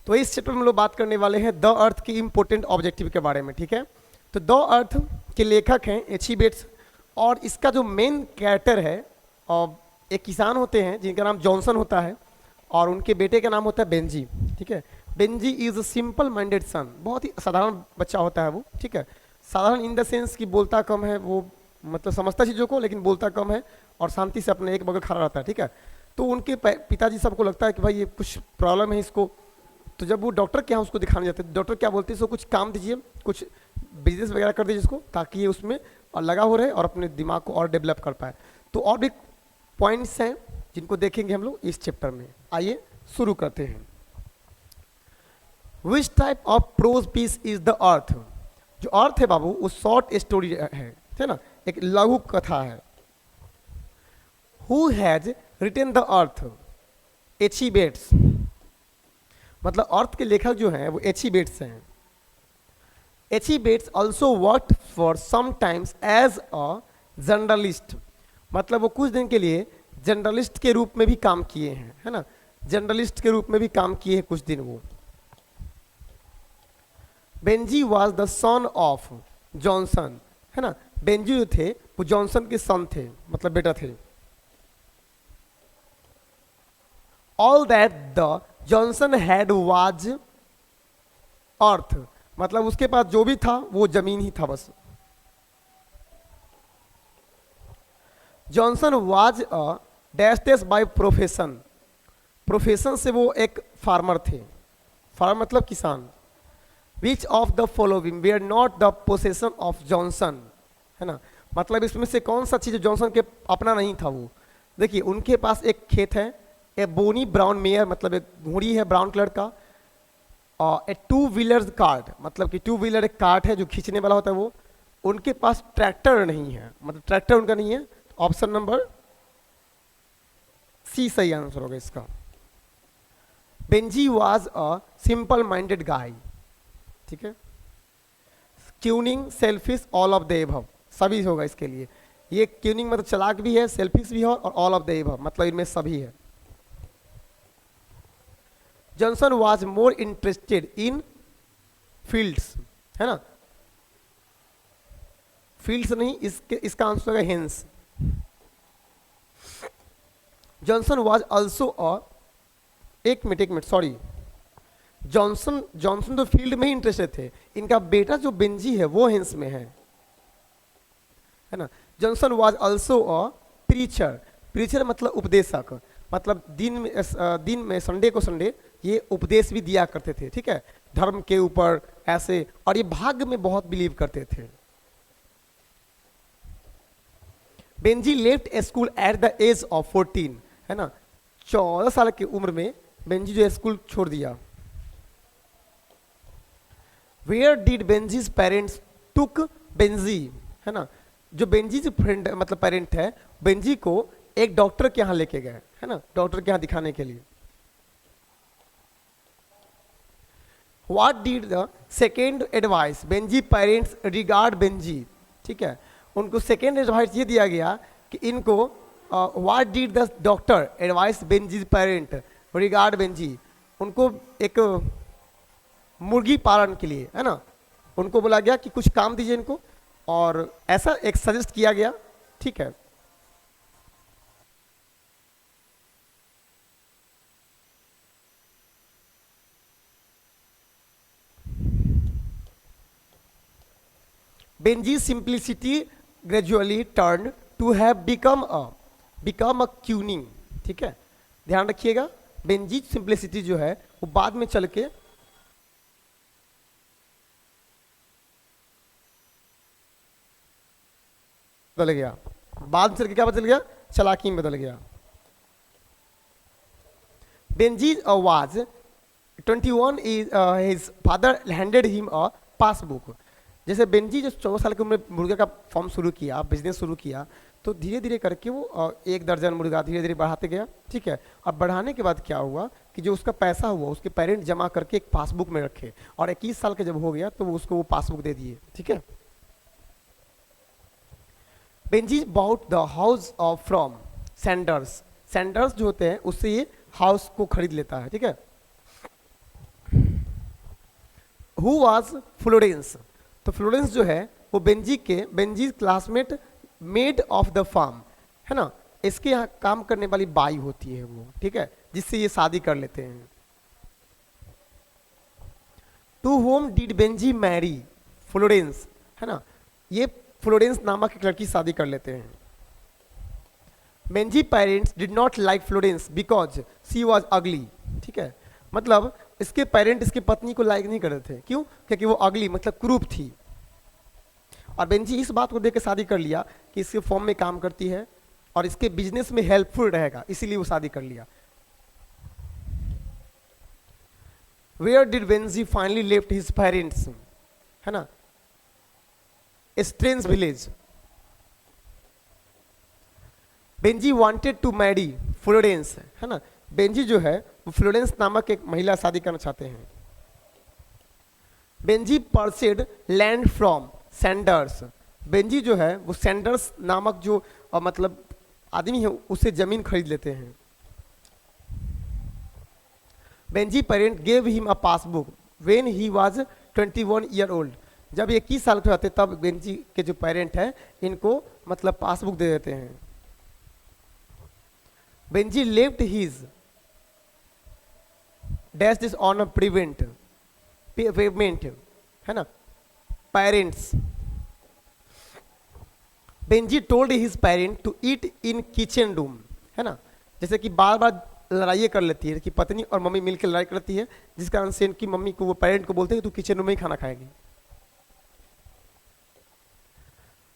तो इस चैप्टर में हम लोग बात करने वाले हैं द अर्थ की इम्पोर्टेंट ऑब्जेक्टिव के बारे में, ठीक है। तो द अर्थ के लेखक हैं एच.ई. बेट्स, और इसका जो मेन कैरेक्टर है एक किसान होते हैं जिनका नाम जॉनसन होता है, और उनके बेटे का नाम होता है बेंजी, ठीक है। Benjy is a simple minded son, बहुत ही साधारण बच्चा होता है वो, ठीक है। साधारण इन द सेंस कि बोलता कम है वो, मतलब समझता चीज़ों को लेकिन बोलता कम है, और शांति से अपने एक बगल खड़ा रहता है, ठीक है। तो उनके पिताजी सबको लगता है कि भाई ये कुछ प्रॉब्लम है इसको। तो जब वो डॉक्टर के यहाँ उसको दिखाने जाते हैं, डॉक्टर क्या बोलते हैं, इसको कुछ काम दीजिए, कुछ बिजनेस वगैरह कर दीजिए इसको, ताकि ये उसमें और लगा हो रहे और अपने दिमाग को और डेवलप कर पाए। तो और भी पॉइंट्स हैं जिनको देखेंगे हम लोग इस चैप्टर में। आइए शुरू करते हैं। Which type of prose piece is the earth. जो अर्थ है बाबू वो शॉर्ट स्टोरी है ना, एक लघु कथा है। Who has written the earth, H E. Bates, मतलब अर्थ के लेखक जो हैं वो एच.ई. बेट्स हैं। H E. Bates also work for some times as a journalist, मतलब वो कुछ दिन के लिए जर्नलिस्ट के रूप में भी काम किए हैं, है ना, जर्नलिस्ट के रूप में भी काम किए हैं कुछ दिन वो। Benji was the son of Johnson, है ना, बेंजी जो थे वो जॉनसन के सन थे, मतलब बेटा थे। All that the Johnson had was earth, मतलब उसके पास जो भी था वो जमीन ही था बस। Johnson was a dash by profession, profession से वो एक फार्मर थे, फार्मर मतलब किसान। Which of the following were not the possession of Johnson, है ना, मतलब इसमें से कौन सा चीज जॉनसन के अपना नहीं था वो। देखिए उनके पास एक खेत है, ए बोनी ब्राउन मेयर, मतलब एक घोड़ी है ब्राउन कलर का, और ए टू व्हीलर कार्ट, मतलब कि टू व्हीलर एक कार्ट है जो खींचने वाला होता है वो। उनके पास ट्रैक्टर नहीं है, मतलब ट्रैक्टर उनका नहीं है। ऑप्शन नंबर सी सही आंसर होगा इसका। Benjy was a simple minded guy, ठीक है। Cunning, selfish, all of the above, सभी होगा इसके लिए। ये क्यूनिंग मतलब चालाक भी है, सेल्फिश भी है, और ऑल ऑफ द एबव मतलब इनमें सभी है। Johnson was more interested in fields, है ना, फील्ड्स नहीं, इसका आंसर होगा hence. Johnson was also a, एक मिनट सॉरी, जॉनसन तो फील्ड में ही इंटरेस्टेड थे, इनका बेटा जो बेंजी है वो हेंस में है ना। Johnson was also a preacher, preacher मतलब उपदेशक, मतलब दिन में संडे को संडे ये उपदेश भी दिया करते थे, ठीक है, धर्म के ऊपर ऐसे, और ये भाग्य में बहुत बिलीव करते थे। Benjy left school at the age of 14, है ना, 14 साल की उम्र में बेंजी जो स्कूल छोड़ दिया। Where did Benjy's parents took Benjy, है ना, जो बेंजी जो फ्रेंड मतलब पेरेंट है, बेंजी को एक डॉक्टर के यहाँ लेके गए, है ना, डॉक्टर के यहाँ दिखाने के लिए। What did the second advice Benji parents regard Benji, ठीक है, उनको सेकेंड एडवाइस ये दिया गया कि इनको what did the doctor advice Benji parent regard Benji, उनको एक मुर्गी पालन के लिए, है ना, उनको बोला गया कि कुछ काम दीजिए इनको, और ऐसा एक सजेस्ट किया गया, ठीक है। Benjy simplicity gradually turn to have become a cunning, ठीक है, ध्यान रखिएगा। बेंजी सिंप्लिसिटी जो है वो बाद में चल के बदल गया, बाद में चल के क्या बदल गया, चालाकी में बदल गया। Benji was 21 is his father handed him a passbook, जैसे बेंजी जो 14 साल की उम्र में मुर्गे का फॉर्म शुरू किया, बिजनेस शुरू किया, तो धीरे धीरे करके वो 1 दर्जन मुर्गा धीरे धीरे बढ़ाते गया, ठीक है। और बढ़ाने के बाद क्या हुआ कि जो उसका पैसा हुआ उसके पेरेंट जमा करके एक पासबुक में रखे, और 21 साल का जब हो गया तो वो उसको वो पासबुक दे दिए, ठीक है। Benjy bought the house off from Sanders, Sanders जो होते हैं उससे ये हाउस को खरीद लेता है, ठीक है। हु वाज फ्लोरेंस, तो फ्लोरेंस जो है वो Benjy classmate maid of the farm, है ना, इसके यहाँ काम करने वाली बाई होती है वो, ठीक है, जिससे ये शादी कर लेते हैं। To whom did Benjy marry, Florence, है ना, ये फ्लोरेंस नामक एक लड़की शादी कर लेते हैं। Benji parents did not like Florence because she was अगली, ठीक है, मतलब इसके पेरेंट इसकी पत्नी को लाइक नहीं कर रहे थे, क्यों, क्योंकि वो अगली मतलब क्रूप थी। और बेंजी इस बात को देख के शादी कर लिया कि इसके फॉर्म में काम करती है और इसके बिजनेस में हेल्पफुल रहेगा, इसीलिए वो शादी कर लिया। Where did Benjy finally left his parents, है ना, strange village. Benjy wanted to marry Florence, है ना, बेंजी जो है वो फ्लोरेंस नामक एक महिला शादी करना चाहते हैं। Benjy purchased land from Sanders, Benjy जो है वो सैंडर्स नामक जो मतलब आदमी है उससे जमीन खरीद लेते हैं। Benji parent gave him a passbook when he was 21 year old, जब 21 साल के होते तब बेंजी के जो पेरेंट है इनको मतलब पासबुक दे देते हैं। Benjy left his dash this on a payment, है ना, parents. Benjy told his parent to eat in kitchen room, है ना, जैसे कि बार बार लड़ाई कर लेती है कि पत्नी और मम्मी मिलकर लड़ाई करती है, जिस कारण से इनकी मम्मी को वो पेरेंट को बोलते हैं कि तू किचन रूम में ही खाना खाएगी।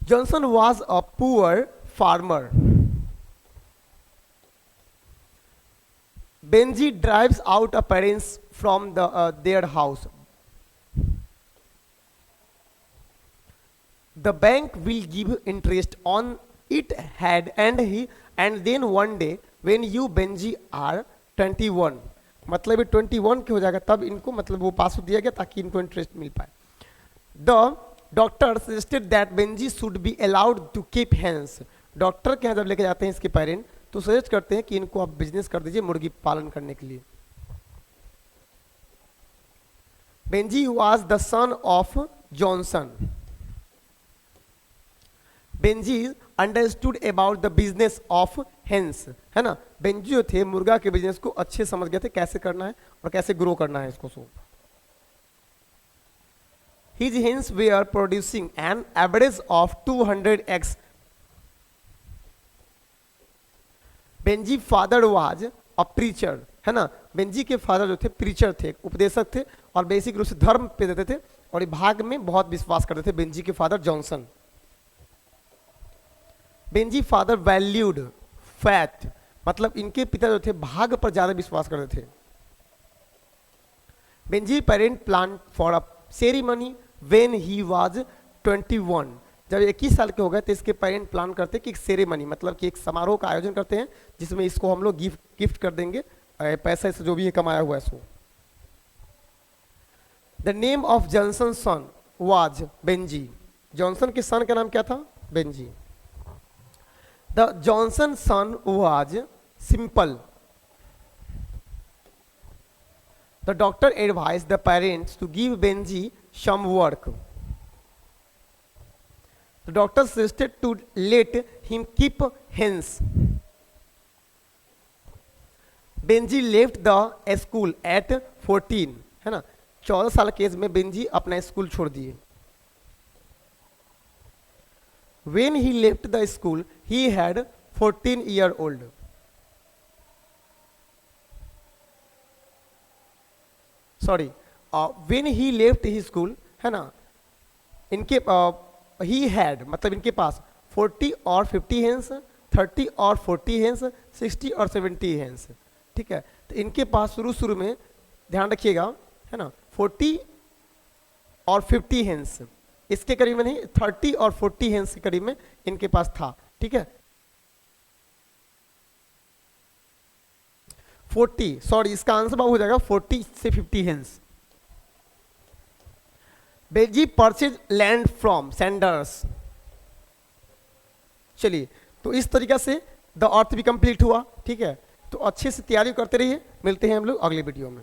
Johnson was a poor farmer. Benji drives out a parents from their house. The bank will give interest on it had and then one day when you Benji are 21, मतलब ये 21 के हो जाएगा तब इनको मतलब वो पासबुक दिया गया ताकि इनको इंटरेस्ट मिल पाए। The doctor suggested that Benji should be allowed to keep hens, doctor के यहाँ जब लेके जाते हैं इसके पेरेंट तो सजेस्ट करते हैं कि इनको आप बिजनेस कर दीजिए मुर्गी पालन करने के लिए। Benji was the son of Johnson। Benji understood about the business of hence, है ना, बेंजी जो थे मुर्गा के बिजनेस को अच्छे समझ गए थे कैसे करना है और कैसे ग्रो करना है इसको। So his hens were producing an average of 200 eggs. Benjy father was a preacher, है ना, बेंजी के फादर जो थे प्रीचर थे, उपदेशक थे और बेसिक रूप से धर्म पे देते थे और भाग में बहुत विश्वास करते थे बेंजी के father Johnson. Benji father valued fat, मतलब इनके पिता जो थे भाग पर ज्यादा विश्वास करते थे। Benji parent plan for a ceremony when he was 21, जब 21 साल के हो गए तो इसके पेरेंट प्लान करते कि एक सेरेमनी मतलब कि एक समारोह का आयोजन करते हैं जिसमें इसको हम लोग गिफ्ट कर देंगे पैसा से जो भी है कमाया हुआ है सो। The name of Johnson son was Benjy, Johnson के सन का नाम क्या था, Benjy. The Johnson son was simple. The doctor advised the parents to give Benji some work. The doctor suggested to let him keep hens. Benji left the school at 14, है ना, 14 साल के as में Benji अपना school छोड़ दिए। When he left the school, he had 14 year old. Sorry, when he left his school, है ना, इनके he had मतलब इनके पास 40 और 50 hens, 30 और 40 hens, 60 और 70 hens, ठीक है, तो इनके पास शुरू में ध्यान रखिएगा, है ना, 40 और 50 hens, इसके करीब में नहीं 30 और 40 हेंस के करीब में इनके पास था, ठीक है। 40 सॉरी इसका आंसर हो जाएगा 40 से 50 hence. Benji purchase land from Sanders. चलिए तो इस तरीका से द अर्थ भी कंप्लीट हुआ, ठीक है, तो अच्छे से तैयारी करते रहिए, मिलते हैं हम लोग अगले वीडियो में।